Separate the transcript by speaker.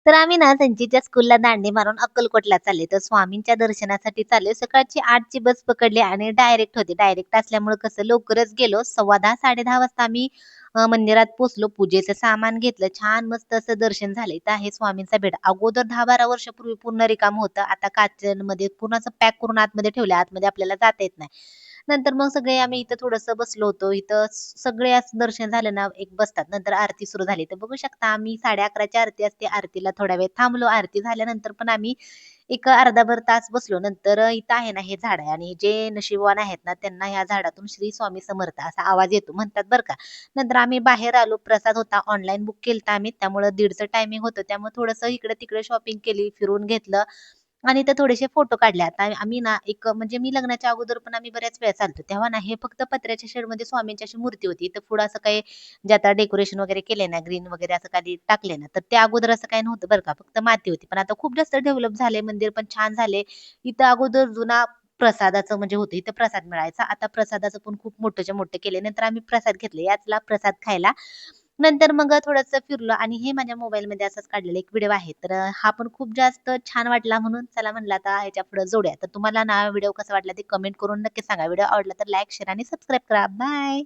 Speaker 1: तर आम्ही ना संजीच्या स्कूलला दांडी मारून अक्कलकोटला चालले. तर स्वामींच्या दर्शनासाठी चालले. सकाळची 8ची बस पकडली आणि डायरेक्ट होती. डायरेक्ट असल्यामुळे कसं लवकरच गेलो. 10:15 10:30 वाजता आम्ही मंदिरात पोहोचलो. पूजेचं सामान घेतलं. छान मस्त असं दर्शन झालं. इथं आहे स्वामींचा बेट. अगोदर 10-12 वर्षापूर्वी पूर्ण रिकामं होतं. आता काचेमध्ये पूर्ण असं पॅक करून आतमध्ये ठेवलं. आतमध्ये आपल्याला जाता येत नाही. नंतर मग सगळे आम्ही इथं थोडंसं बसलो होतो. इथं सगळे असं दर्शन झालं ना, एक बसतात. नंतर आरती सुरू झाली. तर बघू शकता आम्ही 11:30ची आरती असते. आरतीला थोडा वेळ थांबलो. आरती झाल्यानंतर पण आम्ही एक अर्धाभर तास बसलो. नंतर इथं आहे ना, हे झाड आहे आणि जे नशीबवान आहेत ना, त्यांना ह्या झाडातून श्री स्वामी समर्थ असा आवाज येतो म्हणतात बरं का. नंतर आम्ही बाहेर आलो. प्रसाद होता. ऑनलाईन बुक केलता आम्ही. त्यामुळं 1:30चं टायमिंग होतं. त्यामुळे थोडंसं इकडे-तिकडे शॉपिंग केली, फिरून घेतलं. आणि इथं थोडेसे फोटो काढले. आता आम्ही ना एक म्हणजे मी लग्नाच्या अगोदर पण आम्ही बऱ्याच वेळा चालतो. तेव्हा ना हे फक्त पत्र्याच्या शेडमध्ये स्वामींची अशी मूर्ती होती. इथं पुढं असं काही जे आता डेकोरेशन वगैरे केले ना, ग्रीन वगैरे असं काही टाकले ना, तर त्या अगोदर असं काही नव्हतं बरं का. फक्त माती होती. पण आता खूप जास्त डेव्हलप झाले. मंदिर पण छान झाले. इथं अगोदर जुना प्रसादाचं म्हणजे होतं. इथं प्रसाद मिळायचा. आता प्रसादाचं पण खूप मोठंच्या मोठं केले. नंतर आम्ही प्रसाद घेतले. याचला प्रसाद खायला. नंतर मग थोडंसं फिरलो आणि हे माझ्या मोबाईलमध्ये असंच काढलेला एक व्हिडिओ आहे. तर हा पण खूप जास्त छान वाटला म्हणून चला म्हणलं आता ह्याच्यापुढे जोडूया. तर तुम्हाला ना व्हिडिओ कसा वाटला ते कमेंट करून नक्की सांगा. व्हिडिओ आवडला तर लाईक, शेअर आणि सबस्क्राईब करा. बाय.